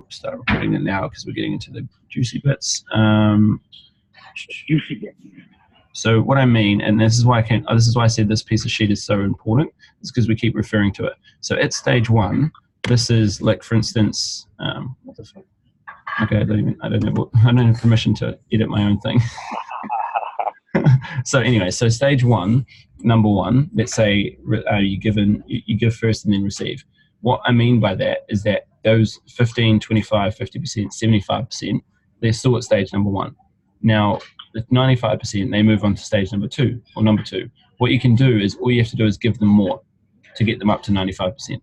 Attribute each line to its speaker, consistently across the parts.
Speaker 1: start recording it now because we're getting into the juicy bits.
Speaker 2: Juicy bits.
Speaker 1: So what I mean, and this is why I said this piece of sheet is so important, is because we keep referring to it. So at stage 1, this is like, for instance, what the fuck? Okay, I don't have permission to edit my own thing. So anyway, so stage 1, number 1, let's say you give first and then receive. What I mean by that is that those 15, 25, 50%, 75%, they're still at stage number 1. Now, the 95%, they move on to stage number 2 or number 2. What you can do is, all you have to do is give them more to get them up to 95%.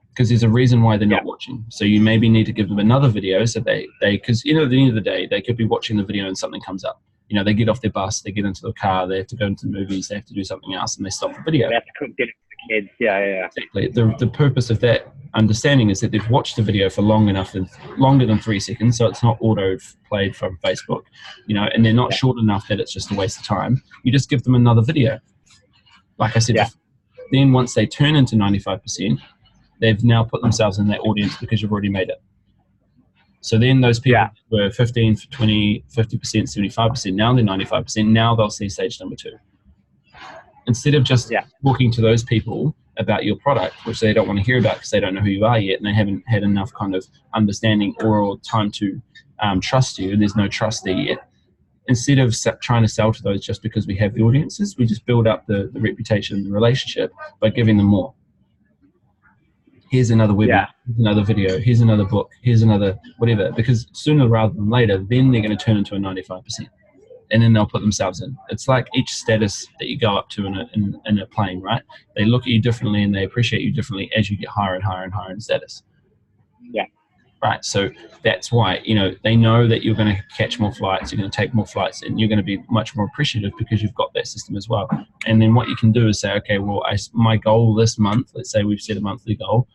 Speaker 1: Because there's a reason why they're not watching. So you maybe need to give them another video so because, at the end of the day, they could be watching the video and something comes up. They get off their bus, they get into the car, they have to go into the movies, they have to do something else, and they stop the video.
Speaker 2: They have to cook dinner for the kids. Yeah.
Speaker 1: Exactly. The purpose of that understanding is that they've watched the video for longer than 3 seconds, so it's not auto-played from Facebook, and they're not short enough that it's just a waste of time. You just give them another video. Like I said, then once they turn into 95%, they've now put themselves in that audience because you've already made it. So then those people were 15, 20, 50%, 75%, now they're 95%, now they'll see stage number 2. Instead of just talking to those people about your product, which they don't want to hear about because they don't know who you are yet and they haven't had enough kind of understanding or time to trust you, and there's no trust there yet. Instead of trying to sell to those just because we have the audiences, we just build up the reputation, the relationship by giving them more. Here's another webinar, here's another video, here's another book, here's another whatever. Because sooner rather than later, then they're going to turn into a 95%. And then they'll put themselves in. It's like each status that you go up to in a plane, right? They look at you differently and they appreciate you differently as you get higher and higher and higher in status.
Speaker 2: Yeah.
Speaker 1: Right, so that's why, they know that you're going to catch more flights, you're going to take more flights, and you're going to be much more appreciative because you've got that system as well. And then what you can do is say, okay, well, my goal this month, let's say we've set a monthly goal,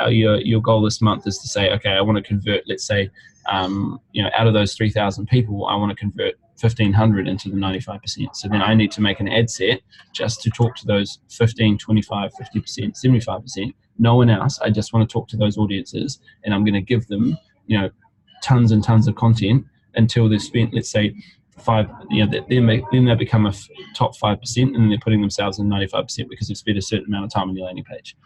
Speaker 1: your goal this month is to say, okay, I want to convert, let's say, out of those 3,000 people, I want to convert 1,500 into the 95%. So then I need to make an ad set just to talk to those 15, 25, 50%, 75%. No one else. I just want to talk to those audiences, and I'm going to give them, tons and tons of content until they've spent, let's say, then they become a top 5%, and then they're putting themselves in 95% because they've spent a certain amount of time on your landing page.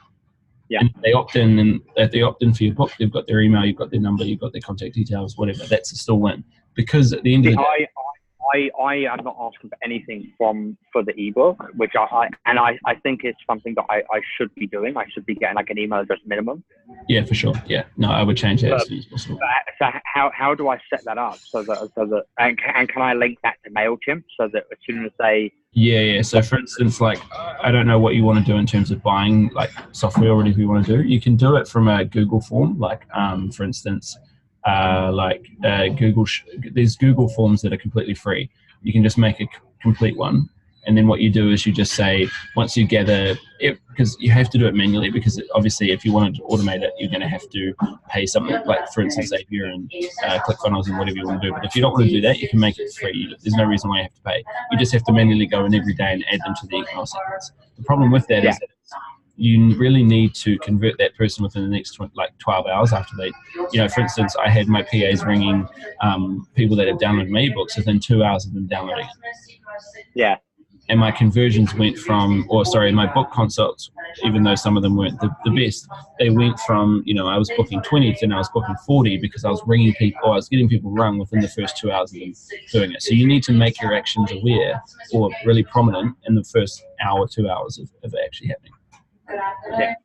Speaker 1: Yeah. And they opt in, and if they opt in for your book, they've got their email, you've got their number, you've got their contact details, whatever. That's a still win. Because at the end of the day,
Speaker 2: I am not asking for anything for the ebook, which I think it's something that I should be doing. I should be getting like an email address minimum.
Speaker 1: Yeah, for sure. Yeah, no, I would change that as soon as possible.
Speaker 2: So how do I set that up so that and can I link that to MailChimp so that as soon as they
Speaker 1: So for instance, like, I don't know what you want to do in terms of buying like software or whatever you want to do. You can do it from a Google form, like for instance. There's Google forms that are completely free. You can just make a complete one, and then what you do is you just say, once you gather it, because you have to do it manually, because obviously if you wanted to automate it, you're going to have to pay something, like for instance Zapier and ClickFunnels and whatever you want to do. But if you don't want to do that, you can make it free. There's no reason why you have to pay. You just have to manually go in every day and add them to the email sequence. The problem with that is that you really need to convert that person within the next 12 hours after they, for instance, I had my PAs ringing people that have downloaded my ebooks within 2 hours of them downloading it.
Speaker 2: Yeah.
Speaker 1: And my conversions went from, my book consults, even though some of them weren't the best, they went from, I was booking 20 to now I was booking 40 because I was ringing people, I was getting people rung within the first 2 hours of them doing it. So you need to make your actions aware or really prominent in the first hour, 2 hours of it actually happening. Yeah.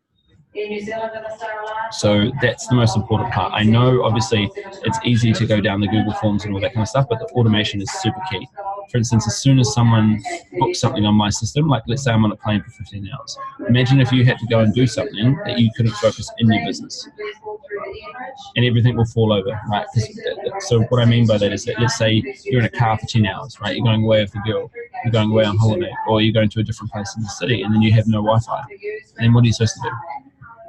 Speaker 1: So that's the most important part. I know obviously it's easy to go down the Google Forms and all that kind of stuff, but the automation is super key. For instance, as soon as someone books something on my system, like let's say I'm on a plane for 15 hours, imagine if you had to go and do something that you couldn't focus in your business, and everything will fall over, right? So what I mean by that is that let's say you're in a car for 10 hours, right? You're going away with the girl, you're going away on holiday, or you're going to a different place in the city, and then you have no Wi-Fi. Then what are you supposed to do?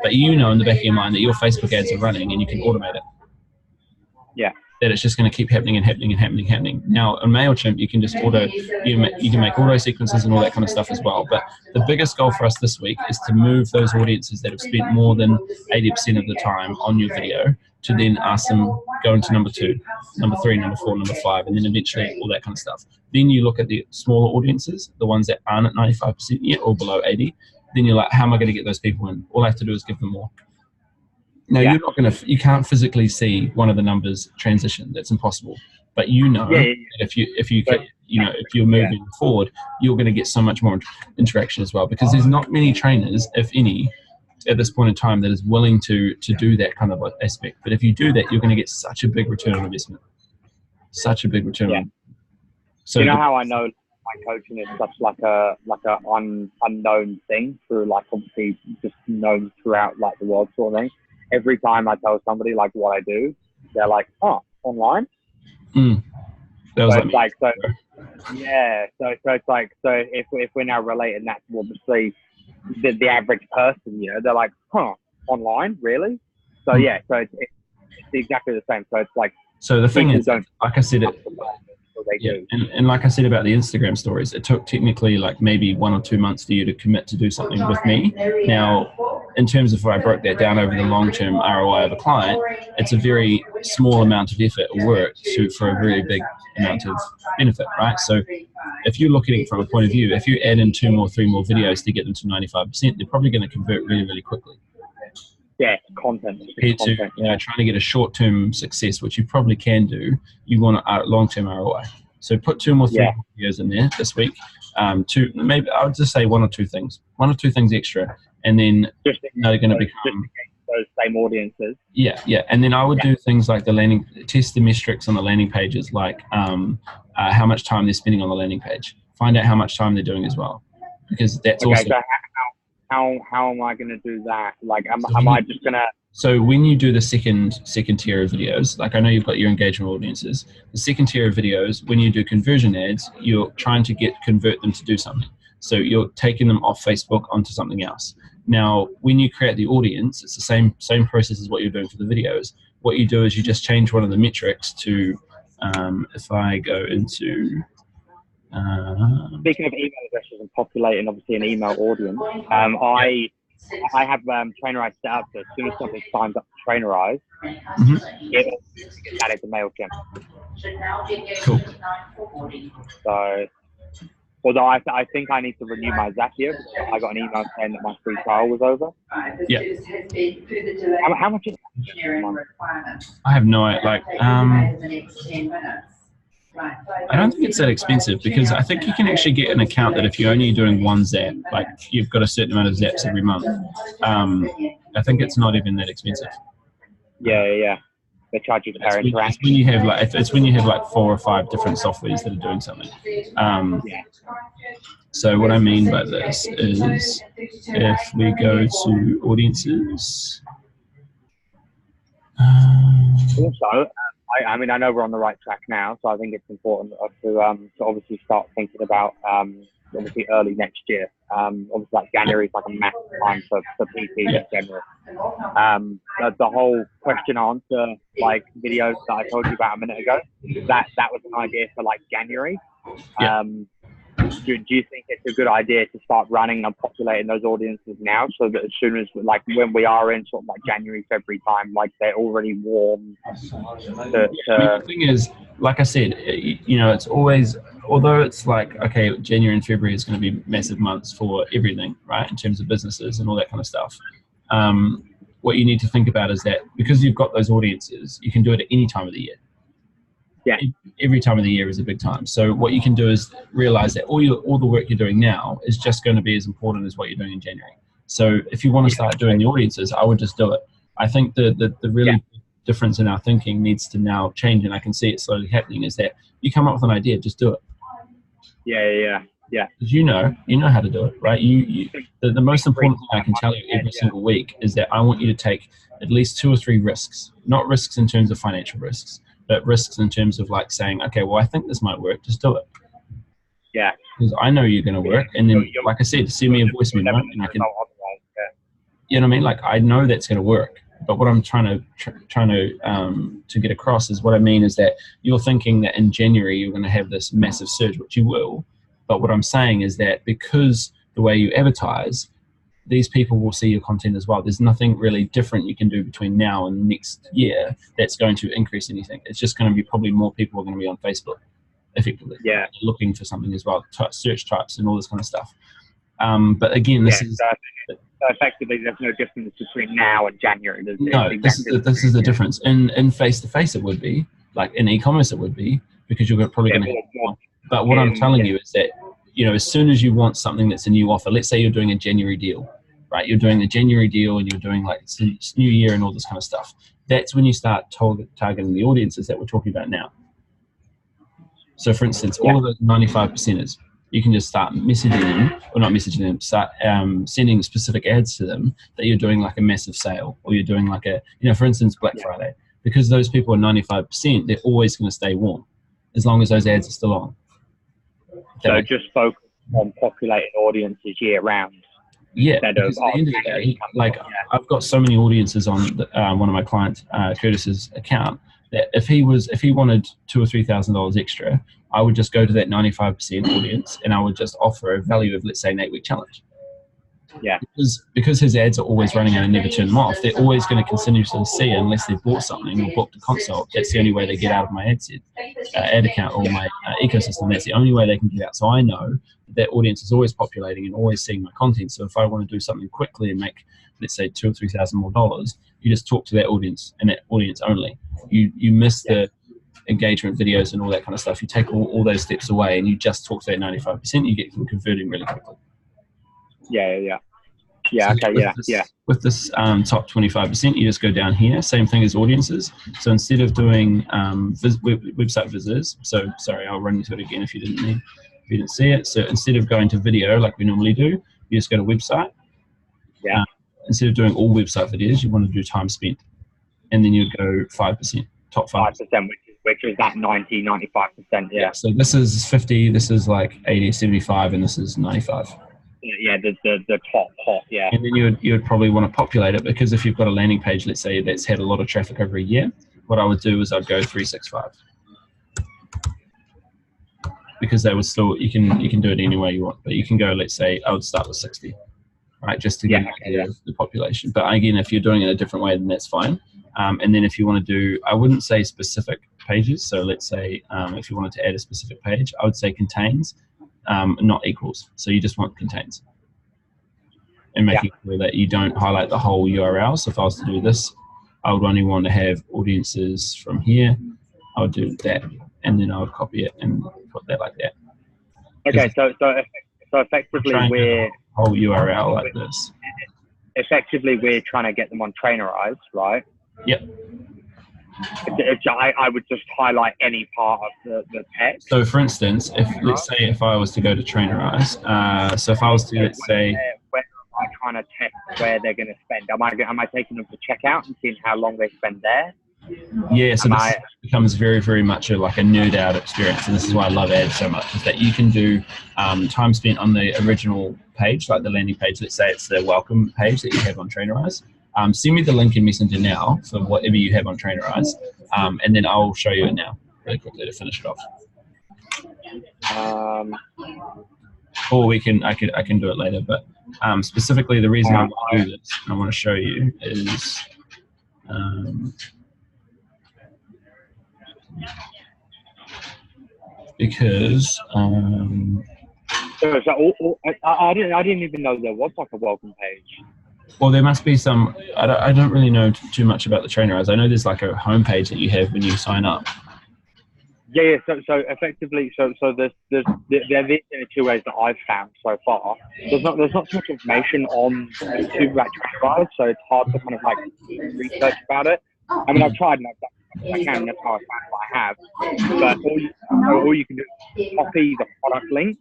Speaker 1: But in the back of your mind that your Facebook ads are running and you can automate it.
Speaker 2: Yeah.
Speaker 1: that it's just going to keep happening and happening and happening and happening. Now on MailChimp, you can just you can make auto sequences and all that kind of stuff as well. But the biggest goal for us this week is to move those audiences that have spent more than 80% of the time on your video to then ask them go into number 2, number 3, number 4, number 5, and then eventually all that kind of stuff. Then you look at the smaller audiences, the ones that aren't at 95% yet or below 80. Then you're like, how am I going to get those people in? All I have to do is give them more. Now you're not going to, you can't physically see one of the numbers transition. That's impossible. But that if you're moving forward, you're going to get so much more interaction as well, because there's not many trainers, if any, at this point in time that is willing to do that kind of aspect. But if you do that, you're going to get such a big return on investment. Such a big return.
Speaker 2: Yeah. So you know how I know my coaching is such like a unknown thing through like obviously just known throughout like the world sort of thing. Every time I tell somebody like what I do, they're like, "Oh, online."
Speaker 1: That was
Speaker 2: so it's like so. Yeah. So it's like so if we're now relating that to obviously the average person, you know, they're like, "Huh, online, really?" So yeah. So it's exactly the same. So it's like.
Speaker 1: So the thing is, like I said, and like I said about the Instagram stories, it took technically like maybe 1 or 2 months for you to commit to do something with me. Now, in terms of where I broke that down over the long-term ROI of a client, it's a very small amount of effort or work for a very big amount of benefit, right? So if you're looking at it from a point of view, if you add in 2 more, 3 more videos to get them to 95%, they're probably going to convert really, really quickly.
Speaker 2: Yeah, content.
Speaker 1: Compared to trying to get a short-term success, which you probably can do, you want a long-term ROI. So put 2 more, 3 more videos in there this week. Maybe I would just say 1 or 2 things, 1 or 2 things extra, and then they're going to become
Speaker 2: those same audiences.
Speaker 1: Yeah, and then I would do things like test the metrics on the landing pages, like how much time they're spending on the landing page. Find out how much time they're doing as well, because that's also.
Speaker 2: So how am I going to do that? Like, am I just going to...
Speaker 1: So when you do the second tier of videos, like I know you've got your engagement audiences, the second tier of videos, when you do conversion ads, you're trying to convert them to do something. So you're taking them off Facebook onto something else. Now, when you create the audience, it's the same process as what you're doing for the videos. What you do is you just change one of the metrics to, if I go into...
Speaker 2: Speaking of email addresses and populating obviously an email audience, I have Trainerize set up, so as soon as something signs up to Trainerize, it gets added to MailChimp.
Speaker 1: Cool.
Speaker 2: So, although I think I need to renew my Zapier, because I got an email saying that my free trial was over.
Speaker 1: Yeah.
Speaker 2: How much is that?
Speaker 1: I have no idea. I don't think it's that expensive, because I think you can actually get an account that if you're only doing 1 zap, like you've got a certain amount of zaps every month. I think it's not even that expensive.
Speaker 2: Yeah. They charge you per interaction.
Speaker 1: It's when you have like 4 or 5 different softwares that are doing something. So what I mean by this is, if we go to audiences.
Speaker 2: Also, I mean, I know we're on the right track now, so I think it's important to obviously start thinking about obviously early next year. Obviously, like January is like a massive time for PT in general. The whole question answer like videos that I told you about a minute ago, that was an idea for like January. Do you think it's a good idea to start running and populating those audiences now, so that as soon as like when we are in sort of like January, February time, like they're already warm?
Speaker 1: The thing is, like I said, it's always, although it's like, okay, January and February is going to be massive months for everything, right, in terms of businesses and all that kind of stuff. What you need to think about is that because you've got those audiences, you can do it at any time of the year.
Speaker 2: Yeah.
Speaker 1: Every time of the year is a big time. So what you can do is realize that all the work you're doing now is just going to be as important as what you're doing in January. So if you want to start doing the audiences, I would just do it. I think the really big difference in our thinking needs to now change, and I can see it slowly happening, is that you come up with an idea, just do it.
Speaker 2: Yeah.
Speaker 1: Because you know how to do it, right? The most important thing I can tell you every single week is that I want you to take at least 2 or 3 risks, not risks in terms of financial risks, but risks in terms of like saying, okay, well, I think this might work, just do it.
Speaker 2: Yeah.
Speaker 1: Because I know you're going to work. And then, like I said, send me a voice memo and I can, you know what I mean? Like, I know that's going to work. But what I'm trying to get across is what I mean is that you're thinking that in January you're going to have this massive surge, which you will. But what I'm saying is that because the way you advertise, these people will see your content as well. There's nothing really different you can do between now and next year that's going to increase anything. It's just going to be probably more people are going to be on Facebook, effectively, looking for something as well, search types and all this kind of stuff. But again, this is
Speaker 2: so effectively there's no difference between now and January.
Speaker 1: This is the difference. In face-to-face it would be, like in e-commerce it would be, because you're probably going to have one. But what I'm telling you is that, you know, as soon as you want something that's a new offer, let's say you're doing a January deal, right? You're doing the January deal and you're doing like it's New Year and all this kind of stuff. That's when you start targeting the audiences that we're talking about now. So for instance, all of those 95%ers, you can just start messaging them, or not messaging them, start sending specific ads to them that you're doing like a massive sale, or you're doing like a, you know, for instance, Black Friday. Because those people are 95%, they're always going to stay warm as long as those ads are still on.
Speaker 2: So just focus on populating audiences year round.
Speaker 1: Yeah, because at the end of the day, like I've got so many audiences on one of my clients, Curtis's account, that if he wanted $2,000 or $3,000 extra, I would just go to that 95% audience and I would just offer a value of, let's say, an 8-week challenge.
Speaker 2: Yeah.
Speaker 1: Because his ads are always running and I never turn them off, they're always going to continuously see it unless they've bought something or booked a consult. That's the only way they get out of my ad account or my ecosystem. That's the only way they can get out. So I know that audience is always populating and always seeing my content. So if I want to do something quickly and make, let's say, $2,000 or $3,000 more dollars, you just talk to that audience and that audience only. You miss the engagement videos and all that kind of stuff. You take all those steps away and you just talk to that 95%. You get them converting really quickly. With this top 25%, you just go down here. Same thing as audiences. So instead of doing website visitors, so sorry, I'll run you through it again if you didn't see it. So instead of going to video like we normally do, you just go to website.
Speaker 2: Yeah.
Speaker 1: Instead of doing all website videos, you want to do time spent, and then you'd go 5%, top 5%,
Speaker 2: which is that 95%. Yeah.
Speaker 1: So this is 50. This is like 80, 75, and this is 95.
Speaker 2: Yeah, the top hot, yeah.
Speaker 1: And then you would probably want to populate it, because if you've got a landing page, let's say that's had a lot of traffic over a year, what I would do is I'd go 365, because they would still, you can do it any way you want, but you can go, let's say I would start with 60, right, just to get an idea of the population. But again, if you're doing it a different way, then that's fine. And then if you want to do, I wouldn't say specific pages. So let's say if you wanted to add a specific page, I would say contains. Not equals. So you just want contains, and making sure that you don't highlight the whole URL. So if I was to do this, I would only want to have audiences from here. I would do that, and then I would copy it and put that like that.
Speaker 2: Okay, so effectively we're
Speaker 1: whole URL like this.
Speaker 2: Effectively, we're trying to get them on Trainerize, right?
Speaker 1: Yep.
Speaker 2: I would just highlight any part of the text.
Speaker 1: So for instance, let's say if I was to go to Trainerize, so if I was to, let's say,
Speaker 2: where am I trying to test where they're going to spend? Am I taking them to checkout and seeing how long they spend there?
Speaker 1: Yeah, so this becomes very, very much like a nerd out experience, and this is why I love ads so much, is that you can do time spent on the original page, like the landing page. Let's say it's the welcome page that you have on Trainerize. Send me the link in Messenger now for whatever you have on Trainerize, and then I'll show you it now really quickly to finish it off. Or I can do it later, but specifically the reason I want to do this and I want to show you is because
Speaker 2: I didn't even know there was like a welcome page.
Speaker 1: Well, there must be some. I don't really know too much about the Trainerize. I know there's like a homepage that you have when you sign up.
Speaker 2: Yeah. So effectively, so there's there are these two ways that I've found so far. There's not too much information on YouTube about Trainerize, so it's hard to kind of like research about it. I mean, I've tried and I've done what I can. That's how I found what I have. But all you can do is copy the product link,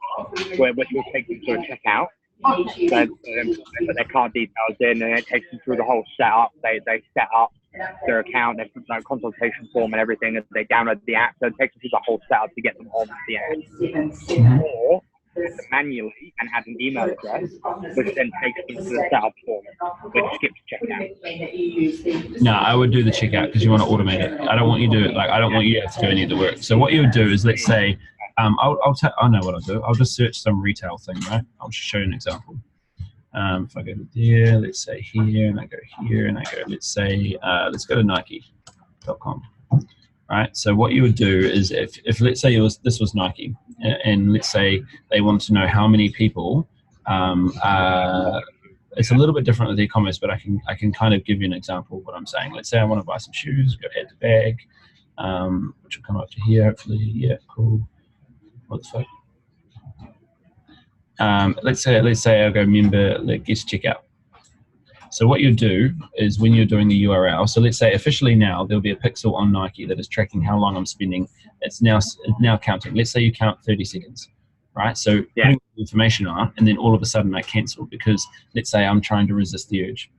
Speaker 2: where you'll take them to a checkout. They put their card details in, and it takes them through the whole setup. They set up their account, they put their consultation form and everything, and they download the app. So it takes them through the whole setup to get them on the app. manually and add an email address, which then takes them to the setup form, which skips checkout.
Speaker 1: No, I would do the checkout because you want to automate it. I don't want you to I don't want you to have to do any of the work. So what you would do is, let's say, I know what I'll do. I'll just search some retail thing, right? I'll just show you an example. If I go to there, let's say here, and I go here, and I go, let's say, let's go to Nike.com. Right. So what you would do is, if let's say this was Nike, and let's say they want to know how many people, it's a little bit different with e-commerce, but I can kind of give you an example of what I'm saying. Let's say I want to buy some shoes, go add to bag, which will come up to here, hopefully. Yeah, cool. What the fuck? Let's say I'll go member, guest checkout. So what you do is, when you're doing the URL, so let's say officially now there'll be a pixel on Nike that is tracking how long I'm spending. It's now counting. Let's say you count 30 seconds, right? So putting information on, and then all of a sudden I cancel because, let's say, I'm trying to resist the urge.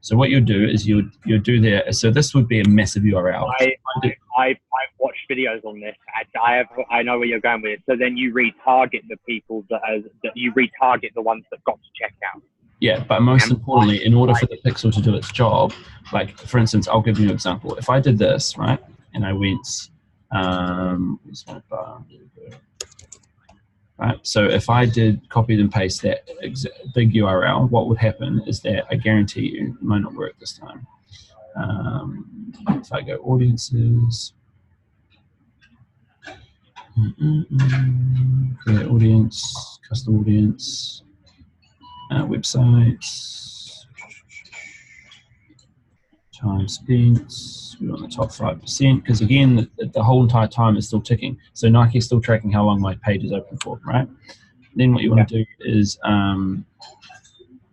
Speaker 1: So what you'll do is you'll do there. So this would be a massive URL.
Speaker 2: I've watched videos on this. I know where you're going with it. So then you retarget the people that you retarget the ones that got to checkout.
Speaker 1: Yeah, but most importantly, in order for the pixel to do its job, like, for instance, I'll give you an example. If I did this, right, and I went, right, so if I did copied and paste that big URL, what would happen is that, I guarantee you, it might not work this time. If I go audiences, create audience, custom audience, websites, time spent, we want the top 5%, because again, the whole entire time is still ticking. So Nike is still tracking how long my page is open for, right? Then what you want to do is,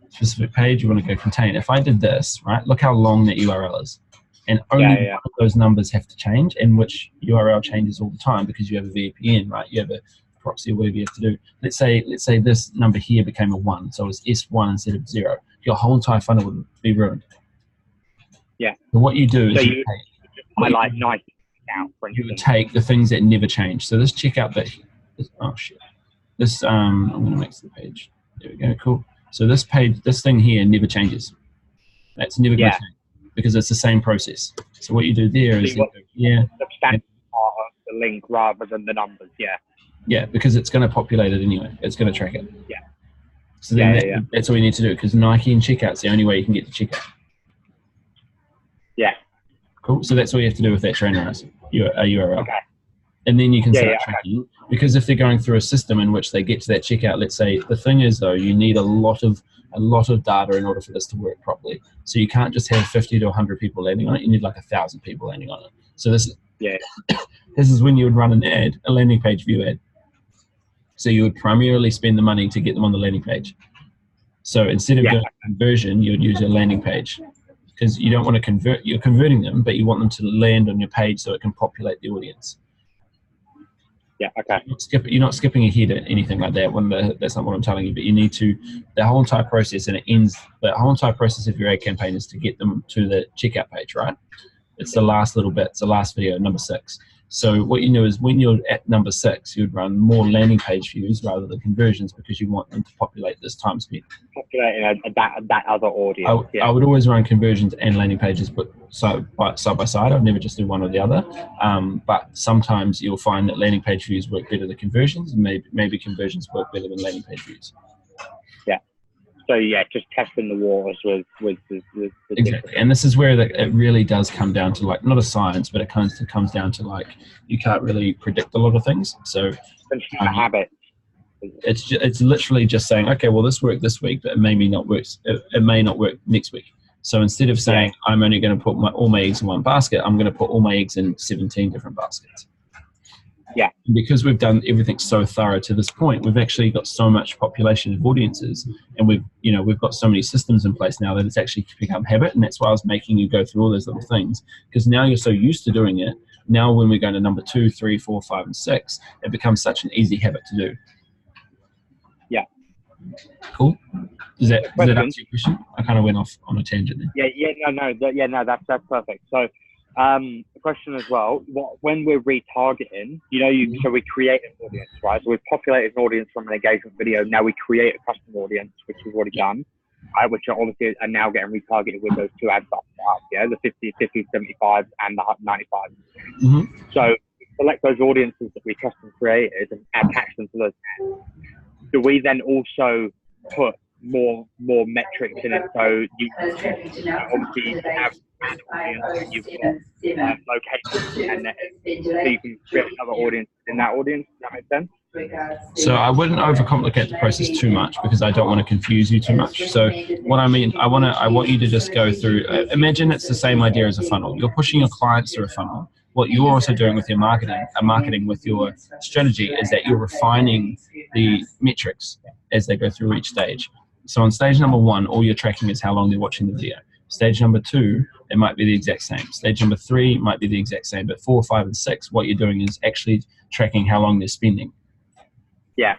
Speaker 1: specific page, you want to go contain. If I did this, right, look how long that URL is. And only one of those numbers have to change, and which URL changes all the time because you have a VPN, right? You have a proxy or whatever you have to do. Let's say this number here became a 1, so it's S1 instead of 0. Your whole entire funnel would be ruined.
Speaker 2: Yeah.
Speaker 1: So what you do is
Speaker 2: you highlight Nike out, for instance.
Speaker 1: You would take the things that never change. So this checkout bit, oh shit. This I'm gonna make the page. There we go, cool. So this page, this thing here never changes. That's never gonna change because it's the same process. So what you do there is
Speaker 2: the substantive part of the link rather than the numbers,
Speaker 1: Yeah, because it's going to populate it anyway. It's going to track it.
Speaker 2: Yeah.
Speaker 1: So then that's all you need to do, because Nike and checkout's the only way you can get to checkout.
Speaker 2: Yeah.
Speaker 1: Cool. So that's all you have to do with that trainerize URL.
Speaker 2: Okay.
Speaker 1: And then you can start tracking. Because if they're going through a system in which they get to that checkout, let's say, the thing is though, you need a lot of data in order for this to work properly. So you can't just have 50 to 100 people landing on it. You need like 1,000 people landing on it. So this is when you would run an ad, a landing page view ad. So you would primarily spend the money to get them on the landing page. So instead of doing conversion, you would use a landing page, because you don't want to convert. You're converting them, but you want them to land on your page so it can populate the audience.
Speaker 2: Yeah. Okay.
Speaker 1: You're not skipping ahead at anything like that. That's not what I'm telling you. But you need to. The whole entire process, and it ends. The whole entire process of your ad campaign is to get them to the checkout page, right? It's the last little bit. It's the last video, number 6. So what you know is, when you're at number 6, you'd run more landing page views rather than conversions, because you want them to populate this time spent.
Speaker 2: Populating that other audience.
Speaker 1: I would always run conversions and landing pages, but side by side. I'd never just do one or the other. But sometimes you'll find that landing page views work better than conversions, and maybe conversions work better than landing page views.
Speaker 2: Yeah. So just testing the waters with
Speaker 1: exactly. And this is where it really does come down to, like, not a science, but it comes down to, like, you can't really predict a lot of things. So
Speaker 2: habit.
Speaker 1: It's literally just saying, okay, well, this worked this week, but it may not work. It may not work next week. So instead of saying I'm only going to put all my eggs in one basket, I'm going to put all my eggs in 17 different baskets.
Speaker 2: Yeah.
Speaker 1: And because we've done everything so thorough to this point, we've actually got so much population of audiences, and we've got so many systems in place now that it's actually become habit. And that's why I was making you go through all those little things, because now you're so used to doing it. Now when we go to number 2, 3, 4, 5, and 6, it becomes such an easy habit to do.
Speaker 2: Yeah.
Speaker 1: Cool. Does that answer your question? I kind of went off on a tangent there.
Speaker 2: No, that's perfect. So the question as well, when we're retargeting, so we create an audience, right? So we've populated an audience from an engagement video. Now we create a custom audience, which we've already done, right? Which are obviously are now getting retargeted with those two ads up, yeah, the 50, 75 and the 95. So we select those audiences that we custom created and attach them to those ads. Do we then also put more metrics in it? So you obviously have an audience, you've got location, and so you can create another audience in that audience. Does that make sense?
Speaker 1: So I wouldn't overcomplicate the process too much because I don't want to confuse you too much. So what I mean, I want you to just go through. Imagine it's the same idea as a funnel. You're pushing your clients through a funnel. What you're also doing with your marketing with your strategy is that you're refining the metrics as they go through each stage. So on stage number 1, all you're tracking is how long they're watching the video. Stage number 2, it might be the exact same. Stage number 3 might be the exact same. But 4, 5, and 6, what you're doing is actually tracking how long they're spending.
Speaker 2: Yeah.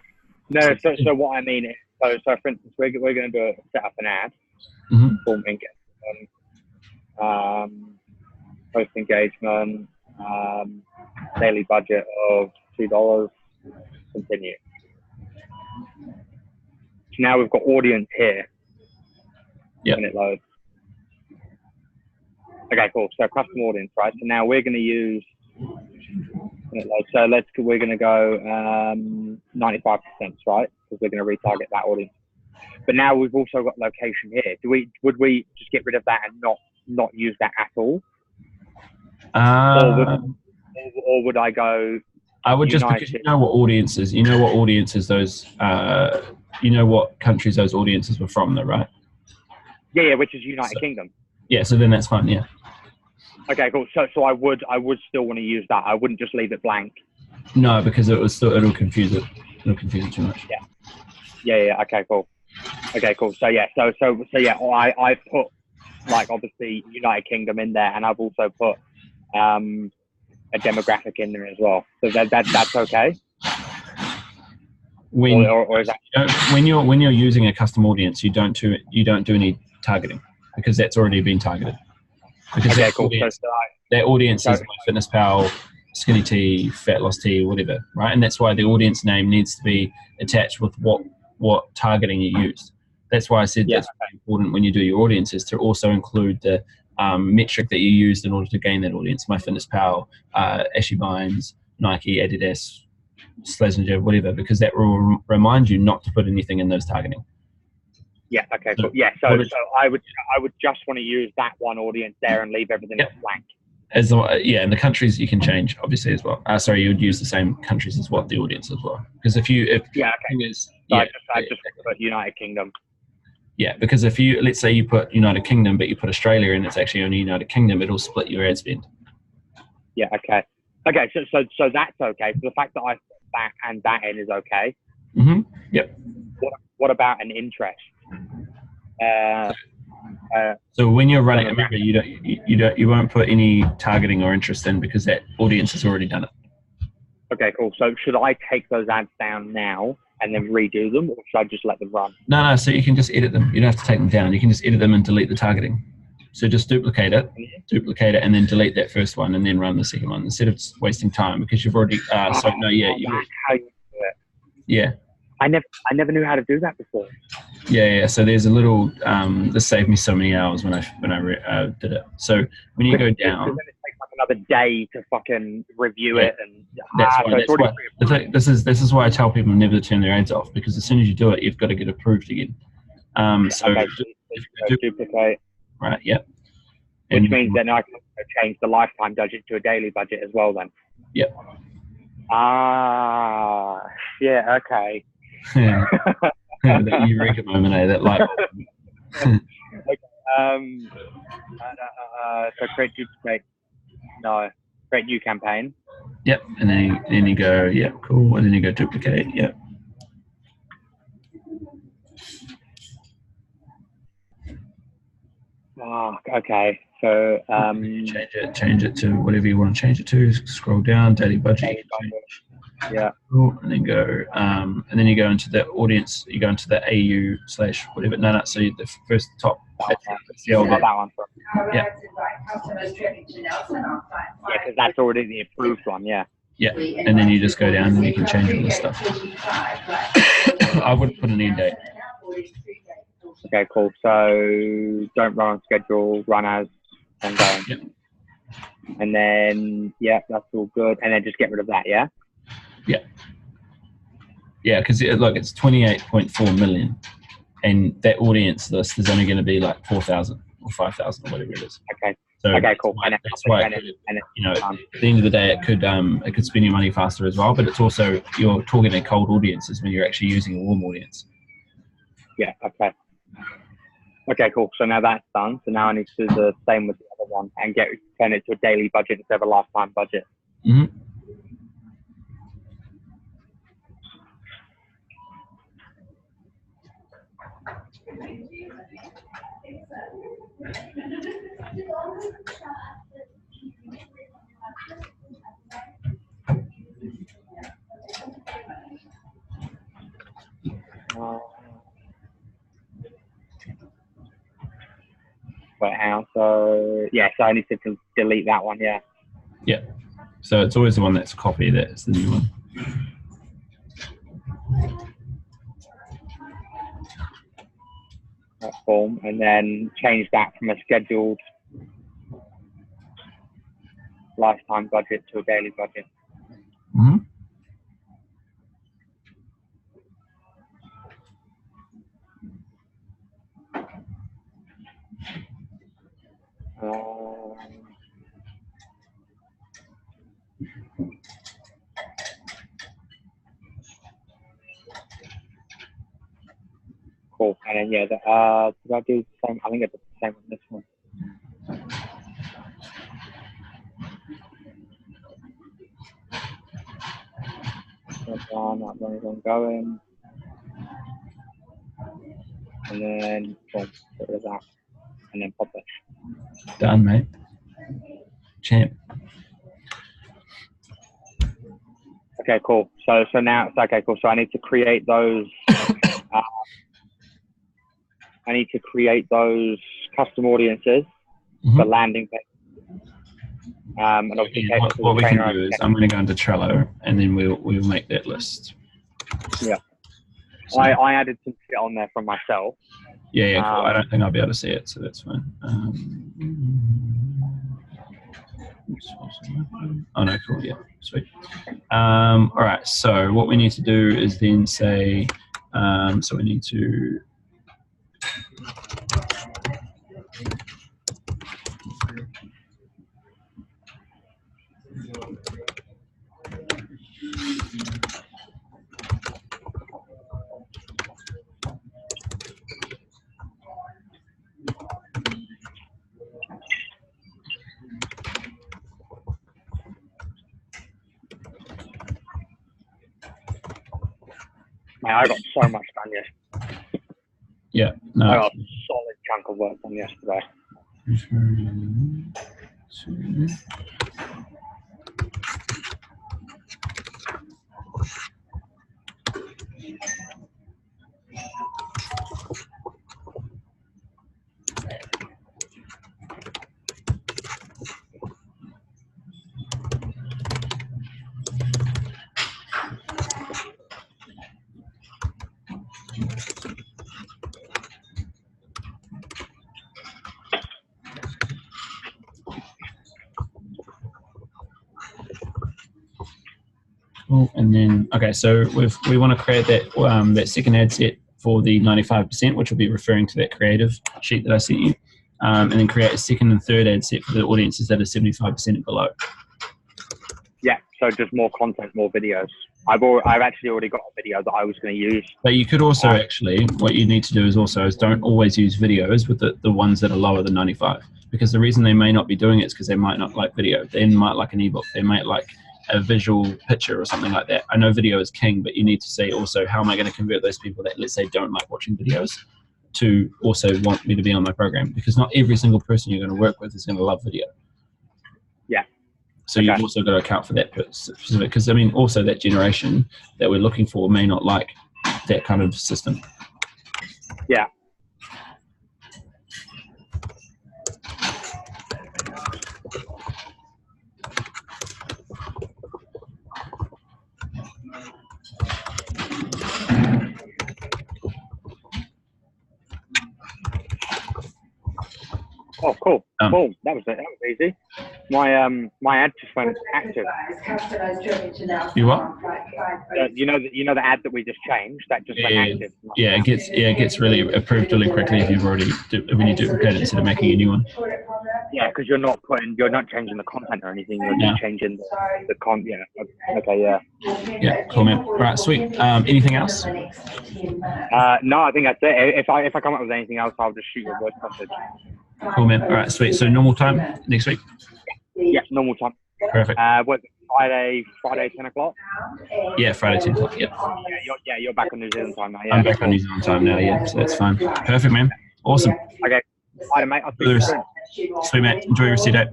Speaker 2: No. So what I mean is, so for instance, we're going to set up an ad. Post engagement, daily budget of $2. Continue. So now we've got audience here.
Speaker 1: Yeah.
Speaker 2: When it loads. Okay, cool. So custom audience, right? So now we're going to use. So we're going to go 95%, right? Because we're going to retarget that audience. But now we've also got location here. Would we just get rid of that and not use that at all? Or would I go?
Speaker 1: I would just, because you know what audiences those, you know what countries those audiences were from, though, right?
Speaker 2: Yeah, which is United Kingdom.
Speaker 1: Yeah, so then that's fine. Yeah.
Speaker 2: Okay, cool. So I would still want to use that. I wouldn't just leave it blank.
Speaker 1: No, because it'll confuse it. It'll confuse it too much.
Speaker 2: Yeah. Okay, cool. So yeah, so yeah, I put like obviously United Kingdom in there, and I've also put a demographic in there as well. So that's okay. Or is that
Speaker 1: when you're using a custom audience, you don't do any targeting because that's already been targeted. Because their audience is MyFitnessPal, Skinny Tea, Fat Loss Tea, whatever, right? And that's why the audience name needs to be attached with what targeting you use. That's why I said that's really important when you do your audiences to also include the metric that you used in order to gain that audience. MyFitnessPal, Ashley Bynes, Nike, Adidas, Slazenger, whatever, because that will remind you not to put anything in those targeting.
Speaker 2: Yeah. Okay. Cool. Yeah. So I would just want to use that one audience there and leave everything else blank.
Speaker 1: And the countries you can change obviously as well. Sorry, you would use the same countries as the audience as well. Because I just put United Kingdom. Yeah, because if let's say you put United Kingdom, but you put Australia and it's actually only United Kingdom, it'll split your ad spend.
Speaker 2: Yeah. Okay. So that's okay. So the fact that I put that and that in is okay.
Speaker 1: Yep.
Speaker 2: What about an interest?
Speaker 1: So when you're running, remember you won't put any targeting or interest in because that audience has already done it.
Speaker 2: Okay, cool. So should I take those ads down now and then redo them, or should I just let them run?
Speaker 1: No. So you can just edit them. You don't have to take them down. You can just edit them and delete the targeting. So just duplicate it, and then delete that first one, and then run the second one instead of wasting time because you've already.
Speaker 2: That's how you do it.
Speaker 1: Yeah.
Speaker 2: I never knew how to do that before.
Speaker 1: Yeah. So there's a little. This saved me so many hours when I did it. So when you go down,
Speaker 2: then it takes like another day to fucking review it, and
Speaker 1: this is why I tell people never to turn their ads off because as soon as you do it, you've got to get approved again. So if you
Speaker 2: duplicate.
Speaker 1: Right. Yep.
Speaker 2: Which means then I can change the lifetime budget to a daily budget as well. Then.
Speaker 1: Yep.
Speaker 2: Yeah. Okay.
Speaker 1: That eureka moment, that light bulb.
Speaker 2: So create duplicate. No, create new campaign.
Speaker 1: Yep, and then you go, yeah, cool, and then you go duplicate. Yep.
Speaker 2: Okay. So
Speaker 1: change it to whatever you want to change it to. Scroll down, daily budget.
Speaker 2: Yeah.
Speaker 1: Cool. And then go, and then you go into the audience. You go into the AU/whatever. No. So the first top
Speaker 2: That
Speaker 1: the old
Speaker 2: one. Oh, that one.
Speaker 1: Yeah.
Speaker 2: Yeah, because that's already the approved one. Yeah.
Speaker 1: Yeah, and then you just go down and you can change all this stuff. I would put an end date.
Speaker 2: Okay, cool. So don't run on schedule, run as ongoing.
Speaker 1: Yep.
Speaker 2: And then, yeah, that's all good. And then just get rid of that, yeah?
Speaker 1: Yeah. Yeah, because look, it's 28.4 million. And that audience list is only going to be like 4,000 or 5,000 or whatever it is.
Speaker 2: Okay.
Speaker 1: So
Speaker 2: okay, cool.
Speaker 1: That's why it could, you know, at the end of the day, it could spend your money faster as well. But it's also, you're talking to cold audiences when you're actually using a warm audience.
Speaker 2: Yeah. Okay. Okay, cool. So now that's done. So now I need to do the same with the other one and turn it to a daily budget instead of a lifetime budget.
Speaker 1: Mm-hmm.
Speaker 2: Wait, how? So yeah, so I need to delete that one. Yeah.
Speaker 1: Yeah. So it's always the one that's copy. That's the new one.
Speaker 2: That form, and then change that from a scheduled lifetime budget to a daily budget.
Speaker 1: Mm-hmm.
Speaker 2: Cool. And then yeah, did I do the same? I think I did the same on this one. That one is ongoing. And then boom, get rid of that. And then publish.
Speaker 1: Done, mate. Champ.
Speaker 2: Okay, cool. So now it's okay, cool. So I need to create those. I need to create those custom audiences for landing page. And obviously,
Speaker 1: what we can do is I'm going to go into Trello, and then we'll make that list.
Speaker 2: Yeah. So, I added some shit on there from myself.
Speaker 1: Yeah, cool. I don't think I'll be able to see it, so that's fine. Oh no, cool. Yeah, sweet. All right. So what we need to do is then say, so we need to.
Speaker 2: Man, I got so much done yesterday.
Speaker 1: Yeah, no.
Speaker 2: I got a solid chunk of work done yesterday.
Speaker 1: Cool. And then, okay, so we want to create that that second ad set for the 95%, which will be referring to that creative sheet that I sent you, and then create a second and third ad set for the audiences that are 75% and below.
Speaker 2: Yeah, so just more content, more videos. I've actually already got a video that I was going to use.
Speaker 1: But you could also actually, what you need to do is don't always use videos with the ones that are lower than 95, because the reason they may not be doing it is because they might not like video. They might like an ebook. They might like a visual picture or something like that. I know video is king, but you need to say also, how am I going to convert those people that, let's say, don't like watching videos to also want me to be on my program? Because not every single person you're going to work with is going to love video.
Speaker 2: Yeah.
Speaker 1: So you've also got to account for that specific, because I mean, also that generation that we're looking for may not like that kind of system.
Speaker 2: Yeah. Oh, cool. Cool. That was easy. My ad just went active.
Speaker 1: You what?
Speaker 2: You know the ad that we just changed, that just went active.
Speaker 1: Yeah, it gets really approved really quickly if you've already when you duplicate it instead of making a new one.
Speaker 2: Yeah, because you're not changing the content or anything. You're just changing the content. Yeah. Okay. Yeah.
Speaker 1: Yeah. Cool, man. All right. Sweet. Anything else?
Speaker 2: No, I think that's it. If I come up with anything else, I'll just shoot you a voice message.
Speaker 1: Cool, man. All right. Sweet. So normal time next week.
Speaker 2: Yeah, normal time.
Speaker 1: Perfect.
Speaker 2: What, Friday 10 o'clock?
Speaker 1: Yeah, Friday 10 o'clock. Yep.
Speaker 2: Yeah, you're back on New Zealand time now. Yeah.
Speaker 1: I'm back on New Zealand time now. Yeah, so that's fine. Perfect, man. Awesome.
Speaker 2: Okay. All right, mate. I'll see you soon.
Speaker 1: Sweet, mate. Enjoy your rest of your day.